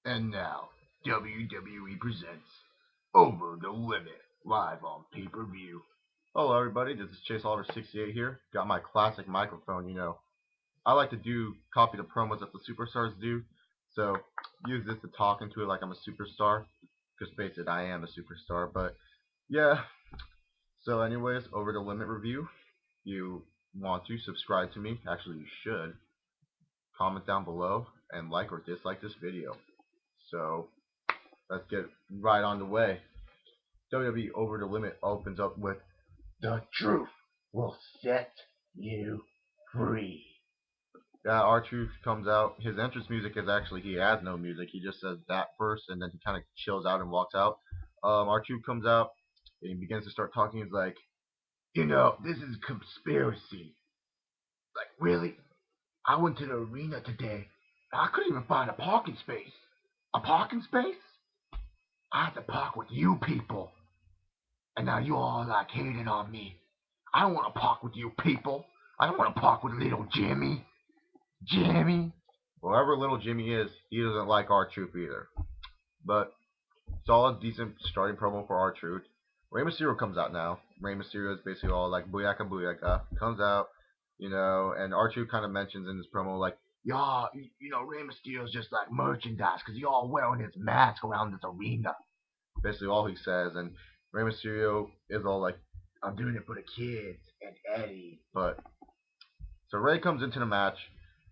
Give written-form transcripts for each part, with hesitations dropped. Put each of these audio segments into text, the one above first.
And now, WWE presents Over the Limit, live on pay-per-view. Hello everybody, this is Chase Oliver 68 here. Got my classic microphone, I like to copy the promos that the superstars do. So, use this to talk into it like I'm a superstar. Because face it, I am a superstar. But, yeah. So anyways, Over the Limit review. You want to subscribe to me. Actually, you should. Comment down below and like or dislike this video. So, let's get right on the way. WWE Over the Limit opens up with "The truth will set you free." Yeah, R-Truth comes out. His entrance music is actually, he has no music. He just says that first, and then he kind of chills out and walks out. R-Truth comes out, and he begins to start talking. He's like, this is a conspiracy. Like, really? I went to the arena today. I couldn't even find a parking space. A parking space? I had to park with you people. And now you all like hating on me. I don't want to park with you people. I don't want to park with little Jimmy. Jimmy. Whoever little Jimmy is, he doesn't like R-Truth either. But solid, decent starting promo for R-Truth. Rey Mysterio comes out now. Rey Mysterio is basically all like booyaka booyaka. Comes out, and R-Truth kind of mentions in this promo like, y'all, Rey Mysterio's just like merchandise because y'all wearing his mask around this arena. Basically all he says, and Rey Mysterio is all like, I'm doing it for the kids and Eddie. But so Rey comes into the match.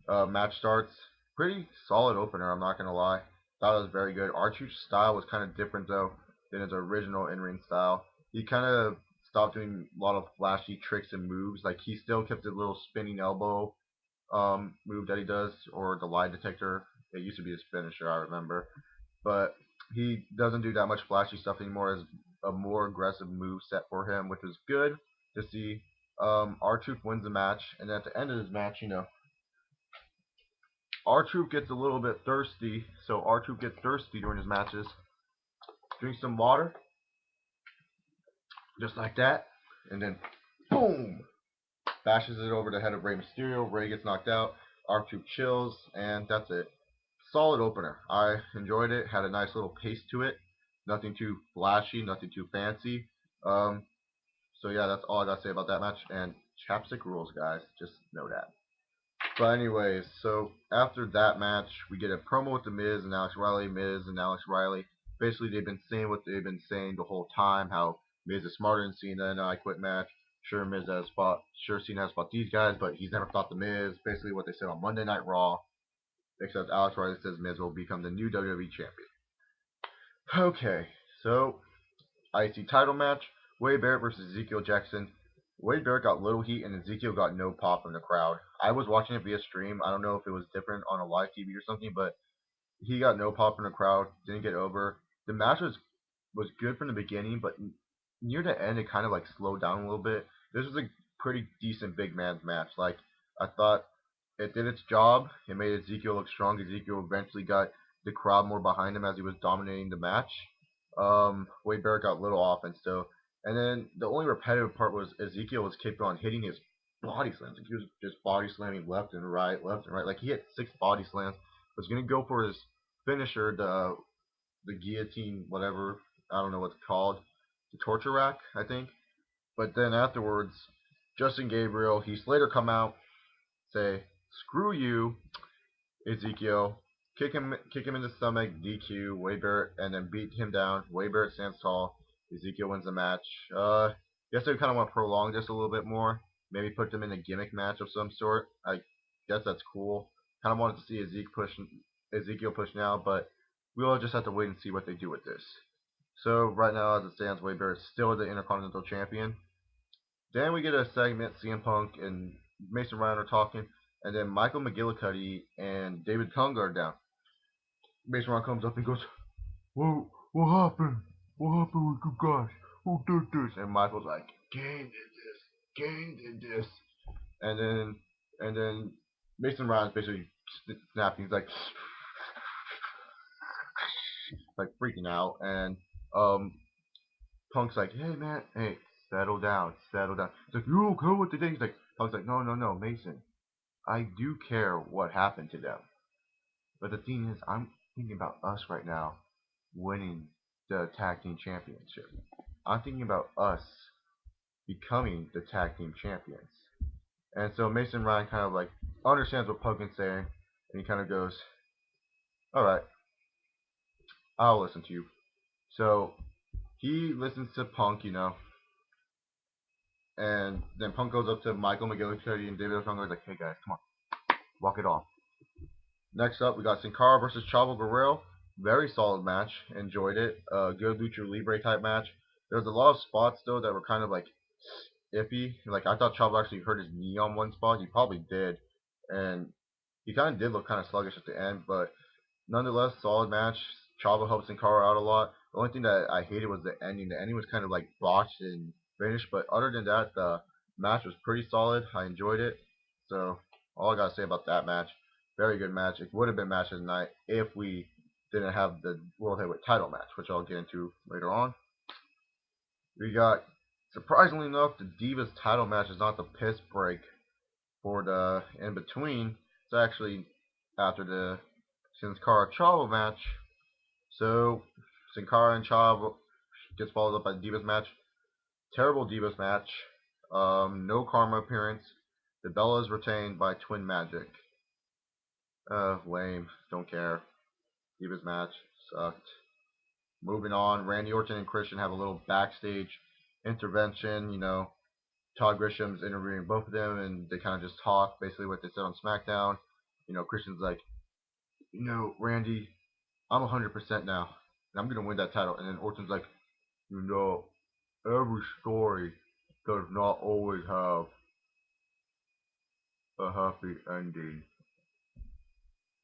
Match starts. Pretty solid opener, I'm not gonna lie. Thought it was very good. R-Truth's style was kind of different though than his original in-ring style. He kind of stopped doing a lot of flashy tricks and moves. Like he still kept the little spinning elbow move that he does, or the lie detector. It used to be his finisher, I remember. But he doesn't do that much flashy stuff anymore. It's a more aggressive move set for him, which is good to see. R-Truth wins the match, and at the end of this match, R-Truth gets a little bit thirsty. So R-Truth gets thirsty during his matches. Drinks some water, just like that, and then boom, bashes it over the head of Rey Mysterio. Rey gets knocked out. R-Truth chills, and that's it. Solid opener. I enjoyed it. Had a nice little pace to it. Nothing too flashy, nothing too fancy. So yeah, that's all I gotta say about that match. And chapstick rules, guys. Just know that. But anyways, so after that match, we get a promo with the Miz and Alex Riley. Miz and Alex Riley. Basically, they've been saying what they've been saying the whole time. How Miz is smarter than Cena in an I Quit match. Sure, Miz has fought. Sure, Cena has fought these guys, but he's never fought the Miz. Basically, what they said on Monday Night Raw. Except Alex Riley says Miz will become the new WWE champion. Okay, so IC title match. Wade Barrett versus Ezekiel Jackson. Wade Barrett got little heat and Ezekiel got no pop from the crowd. I was watching it via stream. I don't know if it was different on a live TV or something, but he got no pop from the crowd. Didn't get over. The match was good from the beginning, but near the end it kind of like slowed down a little bit. This was a pretty decent big man's match. Like I thought it did its job. It made Ezekiel look strong. Ezekiel eventually got the crowd more behind him as he was dominating the match. Wade Barrett got a little offense still. And then the only repetitive part was Ezekiel was keeping on hitting his body slams. Like he was just body slamming left and right, left and right. Like he hit 6 body slams. Was gonna go for his finisher, the guillotine, whatever. I don't know what it's called. The torture rack, I think. But then afterwards, Justin Gabriel, Heath Slater come out, say, "Screw you, Ezekiel." Kick him in the stomach, DQ, Wade Barrett, and then beat him down. Wade Barrett stands tall. Ezekiel wins the match. Guess they kind of want to prolong this a little bit more. Maybe put them in a gimmick match of some sort. I guess that's cool. Kind of wanted to see Ezekiel push now, but we'll just have to wait and see what they do with this. So right now, as it stands, Wade Barrett is still the Intercontinental Champion. Then we get a segment, CM Punk and Mason Ryan are talking, and then Michael McGillicuddy and David Tonga are down. Mason Ryan comes up and goes, what happened? What happened with you guys? Who did this?" And Michael's like, Kane did this. Kane did this. And then Mason Ryan's basically snapping. He's like freaking out. And Punk's like, "Hey man, hey, settle down, settle down." He's like, "You okay with the thing?" He's like, Punk's like, no, Mason. I do care what happened to them. But the thing is, I'm thinking about us right now winning the tag team championship. I'm thinking about us becoming the tag team champions. And so Mason Ryan kind of like understands what Puggin's saying, and he kind of goes, "All right, I'll listen to you." So he listens to Punk, and then Punk goes up to Michael McGillicuddy and David Otunga. He's like, "Hey guys, come on, walk it off." Next up, we got Sin Cara versus Chavo Guerrero. Very solid match. Enjoyed it. Good Lucha Libre type match. There was a lot of spots though that were kind of like iffy. Like I thought Chavo actually hurt his knee on one spot. He probably did, and he kind of did look kind of sluggish at the end. But nonetheless, solid match. Chavo helped Sin Cara out a lot. The only thing that I hated was the ending. The ending was kind of like botched and finished. But other than that, the match was pretty solid. I enjoyed it. So all I gotta say about that match, very good match. It would have been match of the night if we didn't have the World Heavyweight title match, which I'll get into later on. We got, surprisingly enough, the Divas title match is not the piss break for the in between. It's actually after the Sin Cara Chavo match. So Sin Cara and Chavo gets followed up by the Divas match. Terrible Divas match. No Karma appearance. The Bellas retained by Twin Magic. Lame. Don't care. Divas match sucked. Moving on, Randy Orton and Christian have a little backstage intervention. Todd Grisham's interviewing both of them, and they kind of just talk basically what they said on SmackDown. Christian's like, Randy, I'm 100% now, and I'm gonna win that title. And then Orton's like, you know, every story does not always have a happy ending.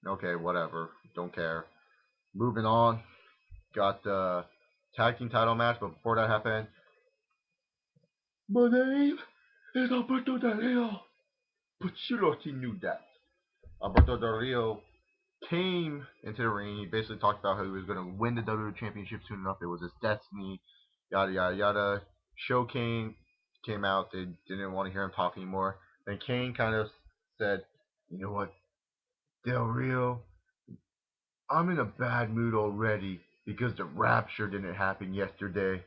Okay, whatever. Don't care. Moving on, got the tag team title match, but before that happened, my name is Alberto Del Rio. But you thought he knew that. Alberto Del Rio came into the ring. He basically talked about how he was going to win the WWE Championship soon enough. It was his destiny, yada, yada, yada. Show Kane came out. They didn't want to hear him talk anymore. Then Kane kind of said, you know what, Del Rio, I'm in a bad mood already because the rapture didn't happen yesterday.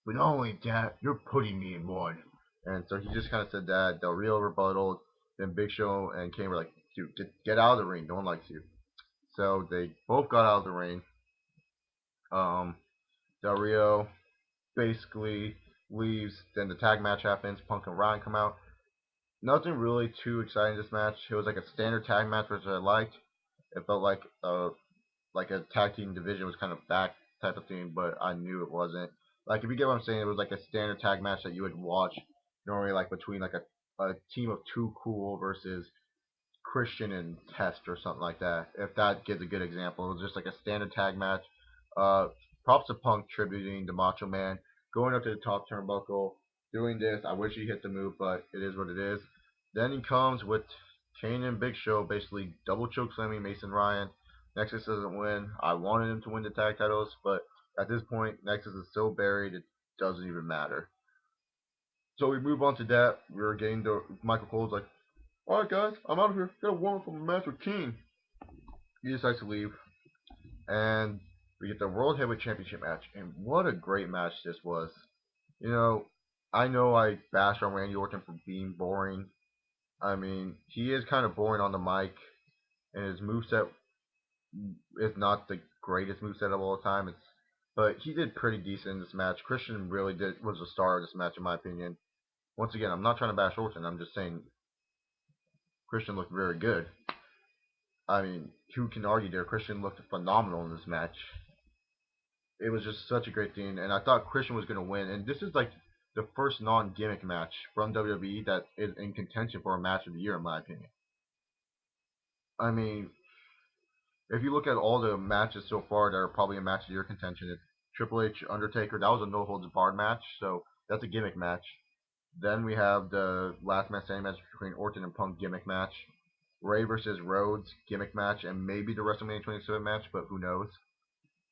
But not only that, you're putting me in one. And so he just kind of said that. Del Rio rebutted. Then Big Show and Kane were like, dude, get out of the ring. No one likes you. So they both got out of the ring. Del Rio basically leaves. Then the tag match happens. Punk and Ryan come out. Nothing really too exciting this match. It was like a standard tag match, which I liked. It felt like a tag team division was kind of back type of thing, but I knew it wasn't. Like if you get what I'm saying, it was like a standard tag match that you would watch normally, like between like a team of Too Cool versus Christian and Test or something like that. If that gives a good example, it was just like a standard tag match. Uh, Props to Punk tributing the Macho Man, going up to the top turnbuckle, doing this. I wish he hit the move, but it is what it is. Then he comes with Kane and Big Show, basically double choke slamming Mason Ryan. Nexus doesn't win. I wanted him to win the tag titles, but at this point, Nexus is so buried it doesn't even matter. So we move on to that. We're getting to Michael Cole's like, all right, guys, I'm out of here. Got a warm up for my match with King. He decides to leave, and we get the World Heavyweight Championship match. And what a great match this was. You I know I bashed on Randy Orton for being boring. I mean, he is kind of boring on the mic, and his moveset is not the greatest moveset of all time. But he did pretty decent in this match. Christian really was the star of this match, in my opinion. Once again, I'm not trying to bash Orton. I'm just saying Christian looked very good. I mean, who can argue there? Christian looked phenomenal in this match. It was just such a great thing, and I thought Christian was going to win. And this is like the first non-gimmick match from WWE that is in contention for a match of the year, in my opinion. I mean, if you look at all the matches so far that are probably a match of the year contention, it's Triple H, Undertaker. That was a no holds barred match, so that's a gimmick match. Then we have the last man standing match between Orton and Punk, gimmick match. Ray versus Rhodes, gimmick match, and maybe the WrestleMania 27 match, but who knows?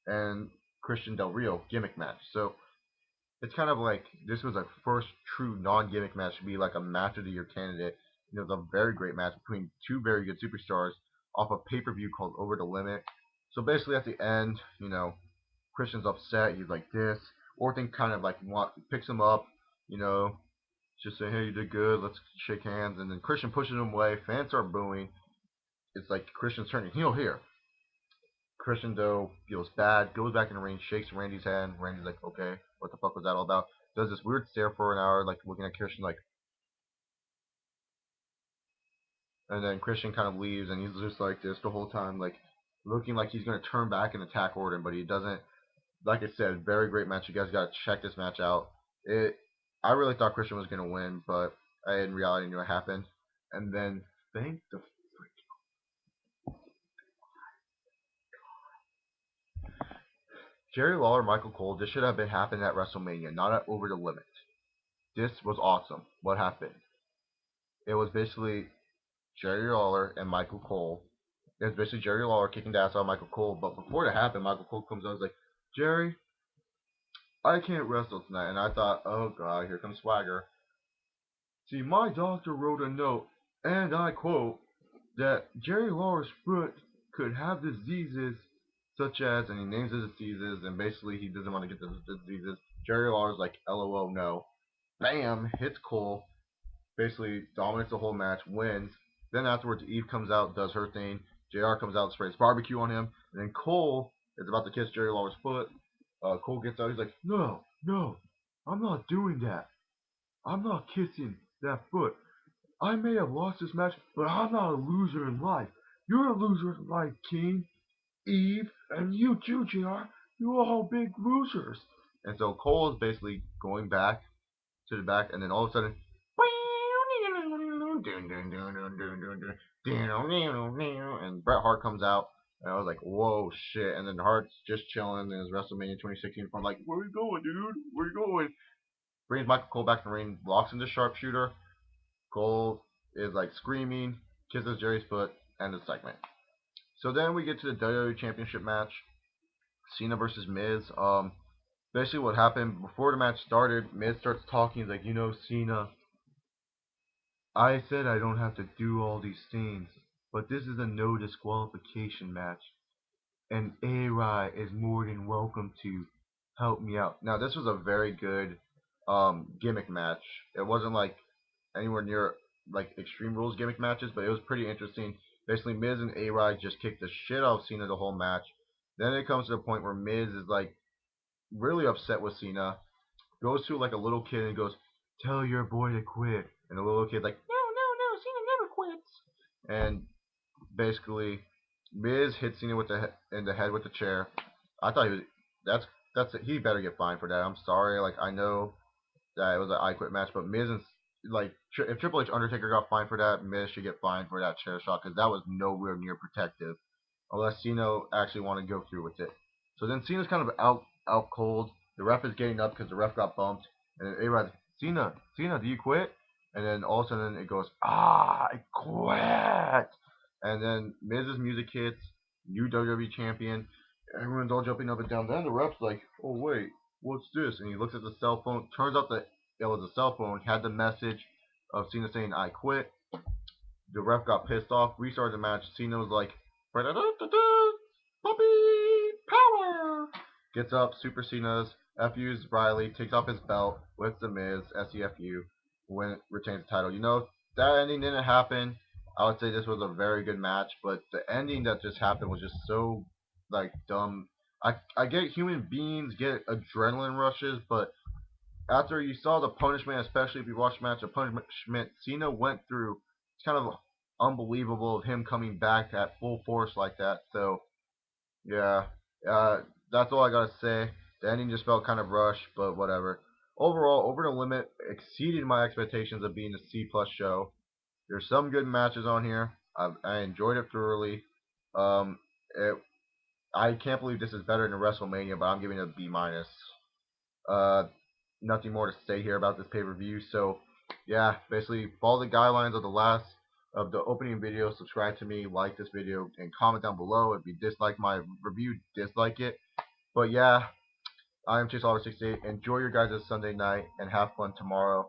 And Christian Del Rio, gimmick match. So it's kind of like this was a first true non-gimmick match to be like a match of the year candidate. It was a very great match between two very good superstars. off a pay-per-view called Over the Limit. So basically, at the end, Christian's upset. He's like this. Orton kind of like picks him up, you know, just saying, "Hey, you did good. Let's shake hands." And then Christian pushes him away. Fans start booing. It's like Christian's turning heel here. Christian though feels bad, goes back in the ring, shakes Randy's hand. Randy's like, "Okay, what the fuck was that all about?" Does this weird stare for an hour, like looking at Christian, like, and then Christian kind of leaves, and he's just like this the whole time, like looking like he's gonna turn back and attack Orton, but he doesn't. Like I said, very great match. You guys gotta check this match out. I really thought Christian was gonna win, but in reality knew what happened. And then thank the Jerry Lawler, Michael Cole. This should have been happening at WrestleMania, not at Over the Limit. This was awesome. What happened? It was basically Jerry Lawler and Michael Cole. It was basically Jerry Lawler kicking the ass out of Michael Cole. But before that happened, Michael Cole comes out and is like, "Jerry, I can't wrestle tonight." And I thought, oh god, here comes Swagger. "See, my doctor wrote a note, and I quote, that Jerry Lawler's foot could have diseases such as," and he names the diseases, and basically he doesn't want to get the diseases. Jerry Lawler's like, "LOL, no." Bam, hits Cole, basically dominates the whole match, wins. Then afterwards, Eve comes out, does her thing. JR comes out, sprays barbecue on him, and then Cole is about to kiss Jerry Lawler's foot. Cole gets out, he's like, "No, no, I'm not doing that. I'm not kissing that foot. I may have lost this match, but I'm not a loser in life. You're a loser in life, King, Eve, and you too, JR. You're all big losers." And so Cole is basically going back to the back, and then all of a sudden, and Bret Hart comes out, and I was like, "Whoa, shit!" And then Hart's just chilling in his WrestleMania 2016 form, like, "Where you going, dude? Where you going?" Brings Michael Cole back to the ring, locks into sharpshooter. Cole is like screaming, kisses Jerry's foot, and the segment. So then we get to the WWE Championship match, Cena versus Miz. Basically what happened before the match started, Miz starts talking. He's like, "Cena, I said I don't have to do all these things, but this is a no disqualification match, and A-Rye is more than welcome to help me out." Now this was a very good gimmick match. It wasn't like anywhere near like Extreme Rules gimmick matches, but it was pretty interesting. Basically, Miz and A-Rod just kicked the shit out of Cena the whole match. Then it comes to the point where Miz is like really upset with Cena, goes to like a little kid and goes, "Tell your boy to quit." And the little kid's like, "No, no, no, Cena never quits." And basically, Miz hits Cena in the head with the chair. I thought he was that's it. He better get fined for that. I'm sorry. Like I know that it was an I Quit match, but Miz and like if Triple H Undertaker got fined for that, Miz should get fined for that chair shot because that was nowhere near protective, unless Cena actually want to go through with it. So then Cena's kind of out cold. The ref is getting up because the ref got bumped, and then A-Rod's, Cena, do you quit?" And then all of a sudden it goes, "I quit." And then Miz's music hits, new WWE champion. Everyone's all jumping up and down. Then the ref's like, "Oh wait, what's this?" And he looks at the cell phone. Turns out that it was a cell phone. Had the message of Cena saying, "I quit." The ref got pissed off. Restarted the match. Cena was like, "Puppy power!" Gets up, Super Cena's, FU's Riley, takes off his belt, with the Miz, SEFU, retains the title. That ending didn't happen. I would say this was a very good match, but the ending that just happened was just so like dumb. I get human beings get adrenaline rushes, but after you saw the punishment, especially if you watched the match, the punishment Cena went through, it's kind of unbelievable of him coming back at full force like that. So yeah, that's all I gotta say. The ending just felt kind of rushed, but whatever. Overall, Over the Limit exceeded my expectations of being a C plus show. There's some good matches on here. I enjoyed it thoroughly. Um, it, I can't believe this is better than WrestleMania, but I'm giving it a B minus. Uh, Nothing more to say here about this pay-per-view. So yeah, basically follow the guidelines of the opening video. Subscribe to me, like this video, and comment down below if you dislike my review. Dislike it. But yeah, I am Chase Oliver 68. Enjoy your guys' Sunday night and have fun tomorrow.